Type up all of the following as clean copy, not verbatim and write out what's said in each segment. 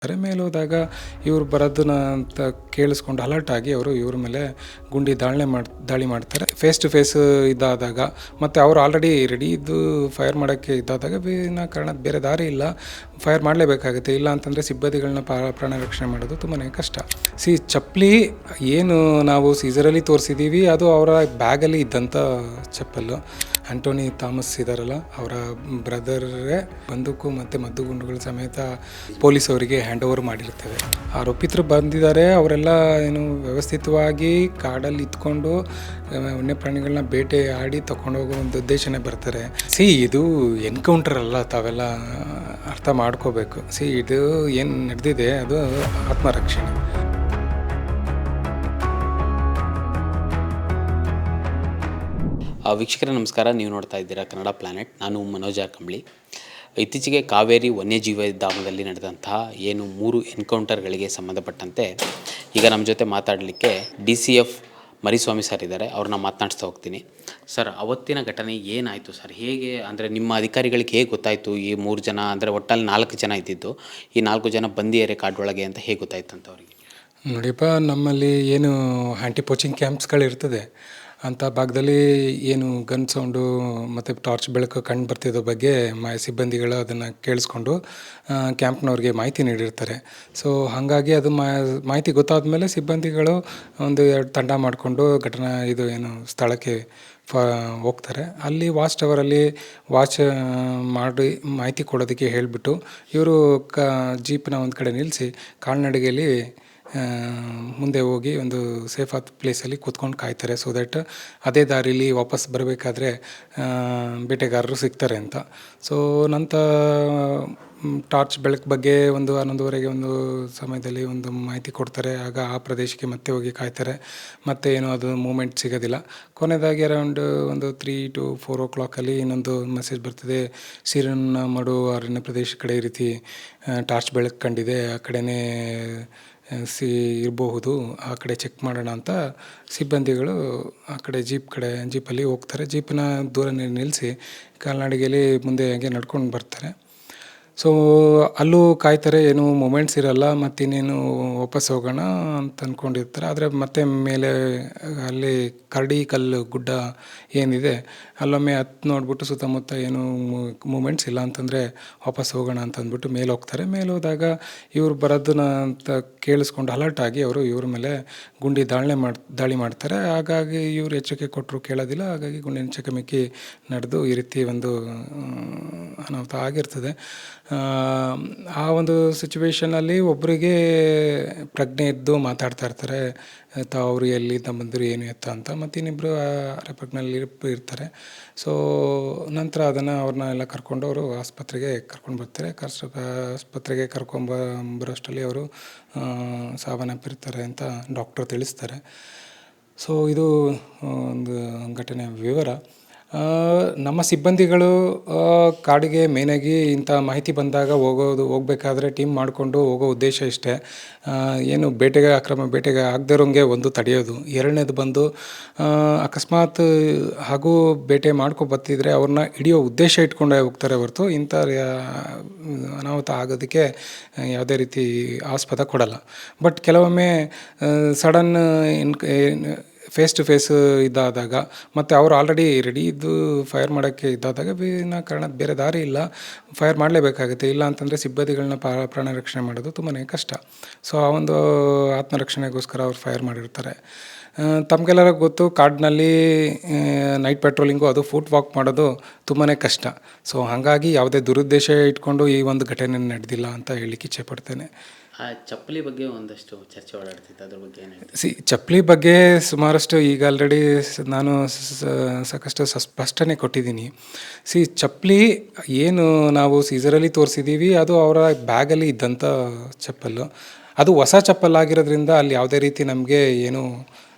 ಮೇಲೆ ಹೋದಾಗ ಇವ್ರು ಬರೋದನ್ನ ಅಂತ ಕೇಳಿಸ್ಕೊಂಡು ಅಲರ್ಟ್ ಆಗಿ ಅವರು ಇವ್ರ ಮೇಲೆ ದಾಳಿ ಮಾಡ್ತಾರೆ. ಫೇಸ್ ಟು ಫೇಸ್ ಇದಾದಾಗ ಮತ್ತು ಅವರು ಆಲ್ರೆಡಿ ರೆಡಿ ಇದ್ದು ಫೈರ್ ಮಾಡೋಕ್ಕೆ ಇದ್ದಾದಾಗ ಕಾರಣ ಬೇರೆ ದಾರಿ ಇಲ್ಲ, ಫೈರ್ ಮಾಡಲೇಬೇಕಾಗುತ್ತೆ. ಇಲ್ಲ ಅಂತಂದರೆ ಸಿಬ್ಬಂದಿಗಳನ್ನ ಪ್ರಾಣ ರಕ್ಷಣೆ ಮಾಡೋದು ತುಂಬಾ ಕಷ್ಟ. ಚಪ್ಪಲಿ ಏನು ನಾವು ಸೀಸರಲ್ಲಿ ತೋರಿಸಿದ್ದೀವಿ, ಅದು ಅವರ ಬ್ಯಾಗಲ್ಲಿ ಇದ್ದಂಥ ಚಪ್ಪಲು. ಆಂಟೋನಿ ಥಾಮಸ್ ಇದ್ದಾರಲ್ಲ, ಅವರ ಬ್ರದರೇ ಬಂದೂಕು ಮತ್ತು ಮದ್ದುಗುಂಡುಗಳ ಸಮೇತ ಪೊಲೀಸ್ ಅವರಿಗೆ ಹ್ಯಾಂಡ್ ಓವರ್ ಮಾಡಿರ್ತೇವೆ. ಆರೋಪಿತರು ಬಂದಿದ್ದಾರೆ, ಅವರೆಲ್ಲ ಏನು ವ್ಯವಸ್ಥಿತವಾಗಿ ಕಾಡಲ್ಲಿ ಇದ್ಕೊಂಡು ವನ್ಯಪ್ರಾಣಿಗಳನ್ನ ಬೇಟೆ ಆಡಿ ತಗೊಂಡೋಗೋ ಒಂದು ಉದ್ದೇಶನೇ ಬರ್ತಾರೆ. ಇದು ಎನ್ಕೌಂಟರ್ ಅಲ್ಲ, ತಾವೆಲ್ಲ ಅರ್ಥ ಮಾಡ್ಕೋಬೇಕು. ಇದು ಏನು ನಡೆದಿದೆ ಅದು ಆತ್ಮರಕ್ಷಣೆ. ವೀಕ್ಷಕರೇ ನಮಸ್ಕಾರ, ನೀವು ನೋಡ್ತಾ ಇದ್ದೀರಾ ಕನ್ನಡ ಪ್ಲಾನೆಟ್. ನಾನು ಮನೋಜ ಕಂಬಳಿ. ಇತ್ತೀಚೆಗೆ ಕಾವೇರಿ ವನ್ಯಜೀವಿ ಧಾಮದಲ್ಲಿ ನಡೆದಂತಹ 3 ಎನ್ಕೌಂಟರ್ಗಳಿಗೆ ಸಂಬಂಧಪಟ್ಟಂತೆ ಈಗ ನಮ್ಮ ಜೊತೆ ಮಾತಾಡಲಿಕ್ಕೆ DCF ಮರಿಸ್ವಾಮಿ ಸರ್ ಇದ್ದಾರೆ. ಅವ್ರನ್ನ ಮಾತನಾಡಿಸ್ತಾ ಹೋಗ್ತೀನಿ. ಸರ್, ಅವತ್ತಿನ ಘಟನೆ ಏನಾಯಿತು ಸರ್? ಹೇಗೆ ಅಂದರೆ ನಿಮ್ಮ ಅಧಿಕಾರಿಗಳಿಗೆ ಹೇಗೆ ಗೊತ್ತಾಯಿತು ಈ 3 ಜನ, ಅಂದರೆ ಒಟ್ಟಲ್ಲಿ 4 ಜನ ಇದ್ದಿದ್ದು, ಈ 4 ಜನ ಬಂದಿದ್ದಾರೆ ಕಾಡೊಳಗೆ ಅಂತ ಹೇಗೆ ಗೊತ್ತಾಯ್ತು ಅಂತ ಅವರಿಗೆ? ನೋಡಿಪ್ಪ, ನಮ್ಮಲ್ಲಿ ಏನು ಆ್ಯಂಟಿ ಪೋಚಿಂಗ್ ಕ್ಯಾಂಪ್ಸ್ಗಳಿರ್ತದೆ ಅಂಥ ಭಾಗದಲ್ಲಿ ಏನು ಗನ್ ಸೌಂಡು ಮತ್ತು ಟಾರ್ಚ್ ಬೆಳಕು ಕಂಡು ಬರ್ತಿದ್ದೋ ಬಗ್ಗೆ ಸಿಬ್ಬಂದಿಗಳು ಅದನ್ನು ಕೇಳಿಸ್ಕೊಂಡು ಕ್ಯಾಂಪ್ನವ್ರಿಗೆ ಮಾಹಿತಿ ನೀಡಿರ್ತಾರೆ. ಸೊ ಹಾಗಾಗಿ ಅದು ಮಾಹಿತಿ ಗೊತ್ತಾದ ಮೇಲೆ ಸಿಬ್ಬಂದಿಗಳು 1-2 ತಂಡ ಮಾಡಿಕೊಂಡು ಸ್ಥಳಕ್ಕೆ ಹೋಗ್ತಾರೆ. ಅಲ್ಲಿ ವಾಚ್ ಟವರಲ್ಲಿ ಮಾಡಿ ಮಾಹಿತಿ ಕೊಡೋದಕ್ಕೆ ಹೇಳಿಬಿಟ್ಟು ಇವರು ಜೀಪ್ನ ಒಂದು ಕಡೆ ನಿಲ್ಲಿಸಿ ಕಾಲ್ನಡಿಗೆಯಲ್ಲಿ ಮುಂದೆ ಹೋಗಿ ಒಂದು ಸೇಫ್ ಆದ ಪ್ಲೇಸಲ್ಲಿ ಕೂತ್ಕೊಂಡು ಕಾಯ್ತಾರೆ. ಸೊ ದ್ಯಾಟ್ ಅದೇ ದಾರಿಲಿ ವಾಪಸ್ ಬರಬೇಕಾದ್ರೆ ಬೇಟೆಗಾರರು ಸಿಗ್ತಾರೆ ಅಂತ. ಸೊ ನಂತರ ಟಾರ್ಚ್ ಬೆಳಕು ಬಗ್ಗೆ 11:30 ಒಂದು ಸಮಯದಲ್ಲಿ ಒಂದು ಮಾಹಿತಿ ಕೊಡ್ತಾರೆ. ಆಗ ಆ ಪ್ರದೇಶಕ್ಕೆ ಮತ್ತೆ ಹೋಗಿ ಕಾಯ್ತಾರೆ. ಮತ್ತೆ ಏನೋ ಅದು ಮೂಮೆಂಟ್ ಸಿಗೋದಿಲ್ಲ. ಕೊನೆಯದಾಗಿ ಅರೌಂಡ್ 3 to 4 o'clock ಇನ್ನೊಂದು ಮೆಸೇಜ್ ಬರ್ತದೆ, ಸಿರನ್ನ ಮಾಡು ಅರಣ್ಯ ಪ್ರದೇಶ ಕಡೆ ಈ ರೀತಿ ಟಾರ್ಚ್ ಬೆಳಕು ಕಂಡಿದೆ, ಆ ಕಡೆನೇ ಇರಬಹುದು, ಆ ಕಡೆ ಚೆಕ್ ಮಾಡೋಣ ಅಂತ ಸಿಬ್ಬಂದಿಗಳು ಆ ಕಡೆ ಜೀಪಲ್ಲಿ ಹೋಗ್ತಾರೆ. ಜೀಪನ್ನ ದೂರ ನಿಲ್ಲಿಸಿ ಕಾಲ್ನಡಿಗೆಯಲ್ಲಿ ಮುಂದೆ ಹಂಗೆ ನಡ್ಕೊಂಡು ಬರ್ತಾರೆ. ಸೊ ಅಲ್ಲೂ ಕಾಯ್ತಾರೆ, ಏನೂ ಮೂಮೆಂಟ್ಸ್ ಇರೋಲ್ಲ. ಮತ್ತಿನ್ನೇನು ವಾಪಸ್ ಹೋಗೋಣ ಅಂತ ಅಂದ್ಕೊಂಡಿರ್ತಾರೆ. ಆದರೆ ಮತ್ತೆ ಮೇಲೆ ಅಲ್ಲಿ ಕರಡಿ ಕಲ್ಲು ಗುಡ್ಡ ಏನಿದೆ ಅಲ್ಲೊಮ್ಮೆ ನೋಡ್ಬಿಟ್ಟು ಸುತ್ತಮುತ್ತ ಏನು ಮೂಮೆಂಟ್ಸ್ ಇಲ್ಲ ಅಂತಂದರೆ ವಾಪಸ್ ಹೋಗೋಣ ಅಂತ ಅಂದ್ಬಿಟ್ಟು ಮೇಲೆ ಹೋಗ್ತಾರೆ. ಮೇಲೆ ಹೋದಾಗ ಇವ್ರು ಬರೋದನ್ನ ಅಂತ ಕೇಳಿಸ್ಕೊಂಡು ಅಲರ್ಟ್ ಆಗಿ ಅವರು ಇವ್ರ ಮೇಲೆ ದಾಳಿ ಮಾಡ್ತಾರೆ. ಹಾಗಾಗಿ ಇವರು ಎಚ್ಚರಿಕೆ ಕೊಟ್ಟರು ಕೇಳೋದಿಲ್ಲ. ಹಾಗಾಗಿ ಗುಂಡಿನ ಚಕಮಕಿ ನಡೆದು ಈ ರೀತಿ ಒಂದು ಅನಾಹುತ ಆಗಿರ್ತದೆ. ಆ ಒಂದು ಸಿಚುವೇಷನಲ್ಲಿ ಒಬ್ಬರಿಗೆ ಪ್ರಜ್ಞೆ ಇದ್ದು ಮಾತಾಡ್ತಾ ಇರ್ತಾರೆ, ಅವರು ಎಲ್ಲಿಂದ ಬಂದರು ಏನು ಎತ್ತ ಅಂತ. ಮತ್ತು ಇನ್ನಿಬ್ಬರು ಅರೆಪ್ರಜ್ಞೆಯಲ್ಲಿ ಇರ್ತಾರೆ. ಸೊ ನಂತರ ಅವ್ರನ್ನ ಎಲ್ಲ ಕರ್ಕೊಂಡು ಅವರು ಆಸ್ಪತ್ರೆಗೆ ಕರ್ಕೊಂಡು ಬರ್ತಾರೆ. ಆಸ್ಪತ್ರೆಗೆ ಬರೋಷ್ಟರಲ್ಲಿ ಅವರು ಸಾವನ್ನಪ್ಪಿರ್ತಾರೆ ಅಂತ ಡಾಕ್ಟರ್ ತಿಳಿಸ್ತಾರೆ. ಸೊ ಇದು ಒಂದು ಘಟನೆಯ ವಿವರ. ನಮ್ಮ ಸಿಬ್ಬಂದಿಗಳು ಕಾಡಿಗೆ ಮೇನಾಗಿ ಇಂಥ ಮಾಹಿತಿ ಬಂದಾಗ ಹೋಗಬೇಕಾದ್ರೆ ಟೀಮ್ ಮಾಡಿಕೊಂಡು ಹೋಗೋ ಉದ್ದೇಶ ಇಷ್ಟೇ. ಏನು ಅಕ್ರಮ ಬೇಟೆಗೆ ಆಗದೇ ಇರೋಂಗೆ ಒಂದು ತಡೆಯೋದು, ಎರಡನೇದು ಬಂದು ಅಕಸ್ಮಾತ್ ಹಾಗೂ ಬೇಟೆ ಬರ್ತಿದ್ರೆ ಅವ್ರನ್ನ ಹಿಡಿಯೋ ಉದ್ದೇಶ ಇಟ್ಕೊಂಡೇ ಹೋಗ್ತಾರೆ ಹೊರತು ಇಂಥ ಅನಾಹುತ ಆಗೋದಕ್ಕೆ ಯಾವುದೇ ರೀತಿ ಆಸ್ಪದ ಕೊಡಲ್ಲ. ಬಟ್ ಕೆಲವೊಮ್ಮೆ ಸಡನ್ ಫೇಸ್ ಟು ಫೇಸ್ ಇದ್ದಾದಾಗ ಮತ್ತು ಅವರು ಆಲ್ರೆಡಿ ರೆಡಿ ಇದ್ದು ಫೈರ್ ಮಾಡೋಕ್ಕೆ ಇದ್ದಾದಾಗ ಕಾರಣ ಬೇರೆ ದಾರಿ ಇಲ್ಲ, ಫೈರ್ ಮಾಡಲೇಬೇಕಾಗುತ್ತೆ. ಇಲ್ಲ ಅಂತಂದರೆ ಸಿಬ್ಬಂದಿಗಳನ್ನ ಪ್ರಾಣ ರಕ್ಷಣೆ ಮಾಡೋದು ತುಂಬಾ ಕಷ್ಟ. ಸೊ ಆ ಒಂದು ಆತ್ಮರಕ್ಷಣೆಗೋಸ್ಕರ ಅವ್ರು ಫೈರ್ ಮಾಡಿರ್ತಾರೆ. ತಮಗೆಲ್ಲರ ಗೊತ್ತು, ಕಾಡಿನಲ್ಲಿ ನೈಟ್ ಪೆಟ್ರೋಲಿಂಗು, ಅದು ಫುಟ್ ವಾಕ್ ಮಾಡೋದು ತುಂಬಾ ಕಷ್ಟ. ಸೊ ಹಾಗಾಗಿ ಯಾವುದೇ ದುರುದ್ದೇಶ ಇಟ್ಕೊಂಡು ಈ ಒಂದು ಘಟನೆ ನಡೆದಿಲ್ಲ ಅಂತ ಹೇಳಲಿಕ್ಕೆ ಇಚ್ಛೆಪಡ್ತೇನೆ. ಚಪ್ಪಲಿ ಬಗ್ಗೆ ಒಂದಷ್ಟು ಚರ್ಚೆ ಓಡಾಡ್ತಿತ್ತು, ಅದ್ರ ಬಗ್ಗೆ ಏನು? ಚಪ್ಪಲಿ ಬಗ್ಗೆ ಸುಮಾರಷ್ಟು ಈಗ ಆಲ್ರೆಡಿ ನಾನು ಸಾಕಷ್ಟು ಸ್ಪಷ್ಟನೆ ಕೊಟ್ಟಿದ್ದೀನಿ. ಚಪ್ಪಲಿ ಏನು ನಾವು ಸೀಸರಲ್ಲಿ ತೋರಿಸಿದ್ದೀವಿ, ಅದು ಅವರ ಬ್ಯಾಗಲ್ಲಿ ಇದ್ದಂಥ ಚಪ್ಪಲು. ಅದು ಹೊಸ ಚಪ್ಪಲಾಗಿರೋದ್ರಿಂದ ಅಲ್ಲಿ ಯಾವುದೇ ರೀತಿ ನಮಗೆ ಏನು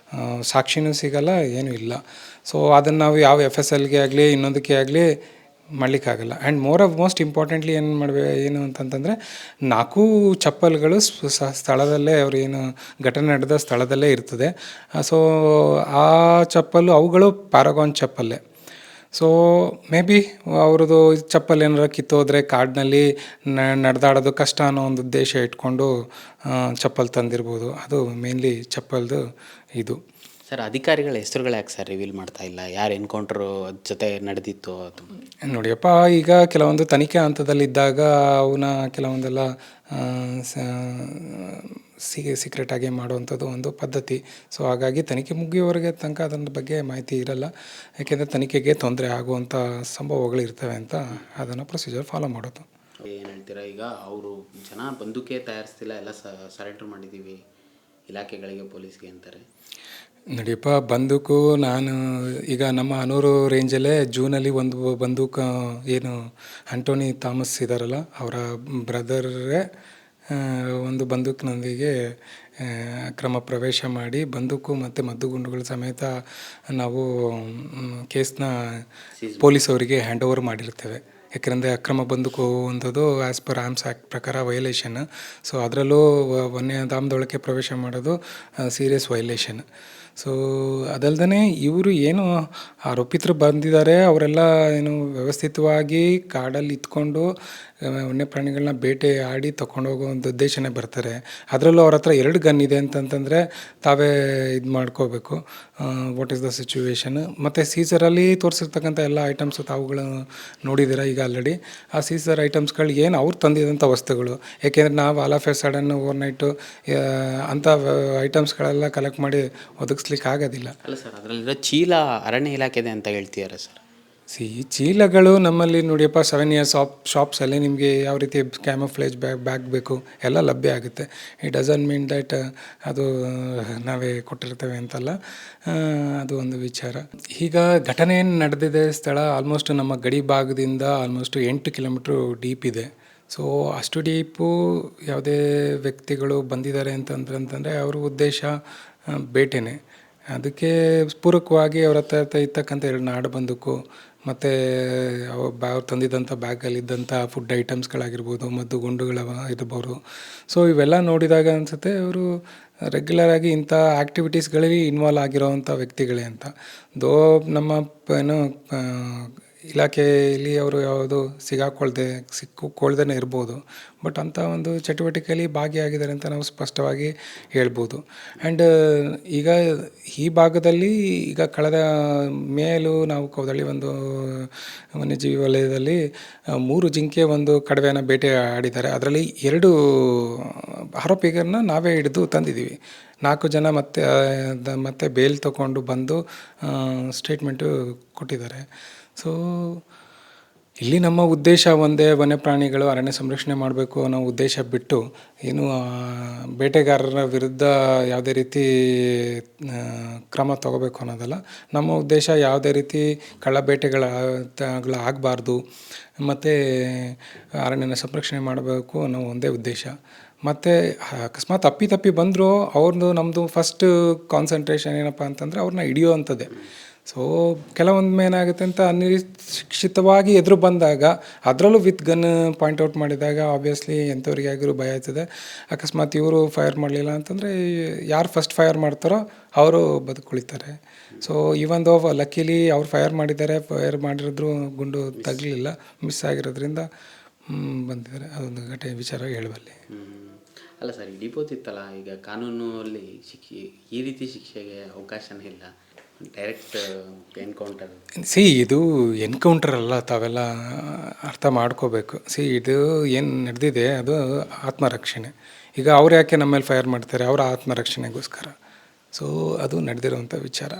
ಸಾಕ್ಷಿನೂ ಸಿಗಲ್ಲ, ಏನೂ ಇಲ್ಲ. ಸೊ ಅದನ್ನು ನಾವು ಯಾವ FSLಗೆ ಆಗಲಿ ಇನ್ನೊಂದಕ್ಕೆ ಆಗಲಿ ಮಾಡಲಿಕ್ಕಾಗಲ್ಲ. ಆ್ಯಂಡ್ ಮೋಸ್ಟ್ ಇಂಪಾರ್ಟೆಂಟ್ಲಿ ಏನು ಅಂತಂತಂದರೆ 4 ಚಪ್ಪಲ್ಗಳು ಸ್ಥಳದಲ್ಲೇ ಏನು ಘಟನೆ ನಡೆದ ಸ್ಥಳದಲ್ಲೇ ಇರ್ತದೆ. ಸೊ ಆ ಚಪ್ಪಲು ಅವುಗಳು ಪ್ಯಾರಾಗಾನ್ ಚಪ್ಪಲ್ಲೇ. ಸೊ ಮೇ ಬಿ ಅವ್ರದ್ದು ಚಪ್ಪಲ್ ಏನಾರ ಕಿತ್ತೋದ್ರೆ ಕಾಡಿನಲ್ಲಿ ನಡೆದಾಡೋದು ಕಷ್ಟ ಅನ್ನೋ ಒಂದು ಉದ್ದೇಶ ಇಟ್ಕೊಂಡು ಚಪ್ಪಲ್ ತಂದಿರ್ಬೋದು. ಅದು ಮೇನ್ಲಿ ಚಪ್ಪಲ್ದು ಇದು. ಸರ್, ಅಧಿಕಾರಿಗಳ ಹೆಸರುಗಳು ಯಾಕೆ ಸರ್ ರಿವೀಲ್ ಮಾಡ್ತಾ ಇಲ್ಲ? ಯಾರು ಎನ್ಕೌಂಟ್ರು ಜೊತೆ ನಡೆದಿತ್ತು ಅದು? ನೋಡಿಯಪ್ಪ, ಈಗ ಕೆಲವೊಂದು ತನಿಖೆ ಹಂತದಲ್ಲಿದ್ದಾಗ ಅವನ್ನ ಕೆಲವೊಂದೆಲ್ಲ ಸೀಕ್ರೆಟಾಗಿ ಮಾಡುವಂಥದ್ದು ಒಂದು ಪದ್ಧತಿ. ಸೊ ಹಾಗಾಗಿ ತನಿಖೆ ಮುಗಿಯೋವರೆಗೆ ತನಕ ಅದರ ಬಗ್ಗೆ ಮಾಹಿತಿ ಇರಲ್ಲ. ಯಾಕೆಂದರೆ ತನಿಖೆಗೆ ತೊಂದರೆ ಆಗುವಂಥ ಸಂಭವಗಳು ಇರ್ತವೆ ಅಂತ ಅದನ್ನು ಪ್ರೊಸೀಜರ್ ಫಾಲೋ ಮಾಡೋದು. ಏನು ಹೇಳ್ತೀರಾ? ಈಗ ಅವರು ಜನ ಬಂದೂಕೆ ತಯಾರಿಸ್ತಿಲ್ಲ, ಎಲ್ಲ ಸರೆಂಡರ್ ಮಾಡಿದ್ದೀವಿ ಇಲಾಖೆಗಳಿಗೆ, ಪೊಲೀಸ್ಗೆ ಅಂತಾರೆ. ನೋಡಿಯಪ್ಪ, ಬಂದೂಕು ನಾನು ಈಗ ನಮ್ಮ ಹನೂರು ರೇಂಜಲ್ಲೇ ಜೂನಲ್ಲಿ ಒಂದು ಬಂದೂಕು ಏನು ಆಂಟೋನಿ ಥಾಮಸ್ ಇದ್ದಾರಲ್ಲ, ಅವರ ಬ್ರದರೇ ಒಂದು ಬಂದೂಕಿನೊಂದಿಗೆ ಅಕ್ರಮ ಪ್ರವೇಶ ಮಾಡಿ ಬಂದೂಕು ಮತ್ತು ಮದ್ದುಗುಂಡುಗಳ ಸಮೇತ ನಾವು ಕೇಸ್ನ ಪೊಲೀಸವರಿಗೆ ಹ್ಯಾಂಡ್ ಓವರ್ ಮಾಡಿರ್ತೇವೆ. ಯಾಕೆಂದರೆ ಅಕ್ರಮ ಬಂದೂಕು ಅಂಥದ್ದು ಆ್ಯಸ್ ಪರ್ ಆರ್ಮ್ಸ್ ಆ್ಯಕ್ಟ್ ಪ್ರಕಾರ ವೈಲೇಷನ್. ಸೊ ಅದರಲ್ಲೂ ವನ್ಯಧಾಮದೊಳಕ್ಕೆ ಪ್ರವೇಶ ಮಾಡೋದು ಸೀರಿಯಸ್ ವೈಲೇಷನ್. ಸೊ ಅದಲ್ದೇ ಇವರು ಏನು ಆರೋಪಿತರು ಬಂದಿದ್ದಾರೆ, ಅವರೆಲ್ಲ ಏನು ವ್ಯವಸ್ಥಿತವಾಗಿ ಕಾಡಲ್ಲಿ ಇದ್ಕೊಂಡು ವನ್ಯಪ್ರಾಣಿಗಳನ್ನ ಬೇಟೆ ಆಡಿ ತೊಗೊಂಡೋಗೋ ಒಂದು ಉದ್ದೇಶನೇ ಬರ್ತಾರೆ. ಅದರಲ್ಲೂ ಅವ್ರ ಹತ್ರ 2 ಗನ್ ಇದೆ ಅಂತಂತಂದರೆ ತಾವೇ ಇದು ಮಾಡ್ಕೋಬೇಕು, ವಾಟ್ ಈಸ್ ದ ಸಿಚುವೇಶನ್. ಮತ್ತು ಸೀಸರಲ್ಲಿ ತೋರಿಸಿರ್ತಕ್ಕಂಥ ಎಲ್ಲ ಐಟಮ್ಸು ತಾವುಗಳು ನೋಡಿದ್ದೀರ ಈಗ ಆಲ್ರೆಡಿ. ಆ ಸೀಸರ್ ಐಟಮ್ಸ್ಗಳು ಏನು ಅವ್ರು ತಂದಿದಂಥ ವಸ್ತುಗಳು. ಏಕೆಂದರೆ ನಾವು ಆಲ್ ಆಫ್ ಎ ಸಡನ್ ಓವರ್ನೈಟು ಅಂಥ ಐಟಮ್ಸ್ಗಳೆಲ್ಲ ಕಲೆಕ್ಟ್ ಮಾಡಿ ಒದಗಿಸ್ಲಿಕ್ಕೆ ಆಗೋದಿಲ್ಲ. ಅಲ್ಲ ಸರ್, ಅದರಲ್ಲಿರೋ ಚೀಲ ಅರಣ್ಯ ಇಲಾಖೆದೆ ಅಂತ ಹೇಳ್ತಿದ್ದಾರೆ ಸರ್. ಚೀಲಗಳು ನಮ್ಮಲ್ಲಿ ನೋಡಿಯಪ್ಪ 7 ಇಯರ್ಸ್ ಶಾಪ್ಸಲ್ಲಿ ನಿಮಗೆ ಯಾವ ರೀತಿ ಕ್ಯಾಮೋಫ್ಲೇಜ್ ಬ್ಯಾಗ್ ಬೇಕು ಎಲ್ಲ ಲಭ್ಯ ಆಗುತ್ತೆ. ಇಟ್ ಡಸಂಟ್ ಮೀನ್ ದಟ್ ಅದು ನಾವೇ ಕೊಟ್ಟಿರ್ತೇವೆ ಅಂತಲ್ಲ, ಅದು ಒಂದು ವಿಚಾರ. ಈಗ ಘಟನೆ ಏನು ನಡೆದಿದೆ ಸ್ಥಳ ಆಲ್ಮೋಸ್ಟ್ ನಮ್ಮ ಗಡಿ ಭಾಗದಿಂದ ಆಲ್ಮೋಸ್ಟ್ 8 ಕಿಲೋಮೀಟ್ರು ಡೀಪ್ ಇದೆ. ಸೊ ಅಷ್ಟು ಡೀಪು ಯಾವುದೇ ವ್ಯಕ್ತಿಗಳು ಬಂದಿದ್ದಾರೆ ಅಂತಂದರೆ ಅವ್ರ ಉದ್ದೇಶ ಬೇಟೆನೇ. ಅದಕ್ಕೆ ಪೂರಕವಾಗಿ ಅವ್ರ ಹತ್ರ ಇರ್ತಕ್ಕಂಥ 2 ನಾಡು ಬಂದೂಕು ಮತ್ತು ಅವ್ರು ತಂದಿದ್ದಂಥ ಬ್ಯಾಗಲ್ಲಿದ್ದಂಥ ಫುಡ್ ಐಟಮ್ಸ್ಗಳಾಗಿರ್ಬೋದು, ಮದ್ದು ಗುಂಡುಗಳ ಇರ್ಬೋದು. ಸೊ ಇವೆಲ್ಲ ನೋಡಿದಾಗ ಅನಿಸುತ್ತೆ ಅವರು ರೆಗ್ಯುಲರಾಗಿ ಇಂಥ ಆ್ಯಕ್ಟಿವಿಟೀಸ್ಗಳಲ್ಲಿ ಇನ್ವಾಲ್ವ್ ಆಗಿರೋವಂಥ ವ್ಯಕ್ತಿಗಳೇ ಅಂತ. ನಮ್ಮ ಏನು ಇಲಾಖೆಯಲ್ಲಿ ಅವರು ಯಾವುದು ಸಿಕ್ಕಿಕೊಳ್ದೇ ಇರ್ಬೋದು, ಬಟ್ ಅಂಥ ಒಂದು ಚಟುವಟಿಕೆಯಲ್ಲಿ ಭಾಗಿಯಾಗಿದ್ದಾರೆ ಅಂತ ನಾವು ಸ್ಪಷ್ಟವಾಗಿ ಹೇಳ್ಬೋದು. ಆ್ಯಂಡ್ ಈಗ ಈ ಭಾಗದಲ್ಲಿ ಈಗ ಕಳೆದ ಮೇಲೂ ನಾವು ಕೌದಳ್ಳಿ ಒಂದು ವನ್ಯಜೀವಿ ವಲಯದಲ್ಲಿ 3 ಜಿಂಕೆ, 1 ಕಡವೆಯನ್ನು ಬೇಟೆ ಆಡಿದ್ದಾರೆ. ಅದರಲ್ಲಿ 2 ಆರೋಪಿಗರನ್ನ ನಾವೇ ಹಿಡಿದು ತಂದಿದ್ದೀವಿ. 4 ಜನ ಮತ್ತೆ ಬೇಲ್ ತಗೊಂಡು ಬಂದು ಸ್ಟೇಟ್ಮೆಂಟು ಕೊಟ್ಟಿದ್ದಾರೆ. ಸೊ ಇಲ್ಲಿ ನಮ್ಮ ಉದ್ದೇಶ ಒಂದೇ, ವನ್ಯಪ್ರಾಣಿಗಳು ಅರಣ್ಯ ಸಂರಕ್ಷಣೆ ಮಾಡಬೇಕು ಅನ್ನೋ ಉದ್ದೇಶ ಬಿಟ್ಟು ಏನು ಬೇಟೆಗಾರರ ವಿರುದ್ಧ ಯಾವುದೇ ರೀತಿ ಕ್ರಮ ತಗೋಬೇಕು ಅನ್ನೋದಲ್ಲ. ನಮ್ಮ ಉದ್ದೇಶ ಯಾವುದೇ ರೀತಿ ಕಳ್ಳ ಬೇಟೆಗಳು ಆಗಬಾರ್ದು ಮತ್ತು ಅರಣ್ಯನ ಸಂರಕ್ಷಣೆ ಮಾಡಬೇಕು ಅನ್ನೋ ಒಂದೇ ಉದ್ದೇಶ. ಮತ್ತು ಅಕಸ್ಮಾತ್ ತಪ್ಪಿ ಬಂದರೂ ಅವ್ರದ್ದು ನಮ್ಮದು ಫಸ್ಟ್ ಕಾನ್ಸಂಟ್ರೇಷನ್ ಏನಪ್ಪ ಅಂತಂದರೆ ಅವ್ರನ್ನ ಹಿಡಿಯೋ ಅಂಥದ್ದೇ. ಸೊ ಕೆಲವೊಂದು ಏನಾಗುತ್ತೆ ಅಂತ ಅನಿರೀಕ್ಷಿತವಾಗಿ ಎದುರು ಬಂದಾಗ, ಅದರಲ್ಲೂ ವಿತ್ ಗನ್ ಪಾಯಿಂಟ್ಔಟ್ ಮಾಡಿದಾಗ ಆಬ್ವಿಯಸ್ಲಿ ಎಂಥವ್ರಿಗೆ ಆಗಿರೋ ಭಯ ಆಯ್ತದೆ. ಅಕಸ್ಮಾತ್ ಇವರು ಫೈರ್ ಮಾಡಲಿಲ್ಲ ಅಂತಂದರೆ ಯಾರು ಫಸ್ಟ್ ಫೈರ್ ಮಾಡ್ತಾರೋ ಅವರು ಬದುಕುಳಿತಾರೆ. ಸೊ ಈವನ್ ದೋ ಲಕ್ಕಿಲಿ ಅವ್ರು ಫೈರ್ ಮಾಡಿರೋದ್ರು ಗುಂಡು ತಗಲಿಲ್ಲ, ಮಿಸ್ ಆಗಿರೋದ್ರಿಂದ ಬಂದಿದ್ದಾರೆ. ಅದೊಂದು ವಿಚಾರ ಹೇಳುವಲ್ಲಿ. ಅಲ್ಲ ಸರ್, ಹಿಡಿಬೋದಿತ್ತಲ್ಲ. ಈಗ ಕಾನೂನಲ್ಲಿ ಈ ರೀತಿ ಶಿಕ್ಷೆಗೆ ಅವಕಾಶನೇ ಇಲ್ಲ, ಡೈರೆಕ್ಟ್ ಎನ್ಕೌಂಟರ್. ಇದು ಎನ್ಕೌಂಟರ್ ಅಲ್ಲ, ತಾವೆಲ್ಲ ಅರ್ಥ ಮಾಡ್ಕೋಬೇಕು. ಇದು ಏನು ನಡೆದಿದೆ ಅದು ಆತ್ಮರಕ್ಷಣೆ. ಈಗ ಅವ್ರು ಯಾಕೆ ನಮ್ಮ ಮೇಲೆ ಫೈರ್ ಮಾಡ್ತಾರೆ? ಅವರ ಆತ್ಮರಕ್ಷಣೆಗೋಸ್ಕರ. ಸೊ ಅದು ನಡೆದಿರೋವಂಥ ವಿಚಾರ.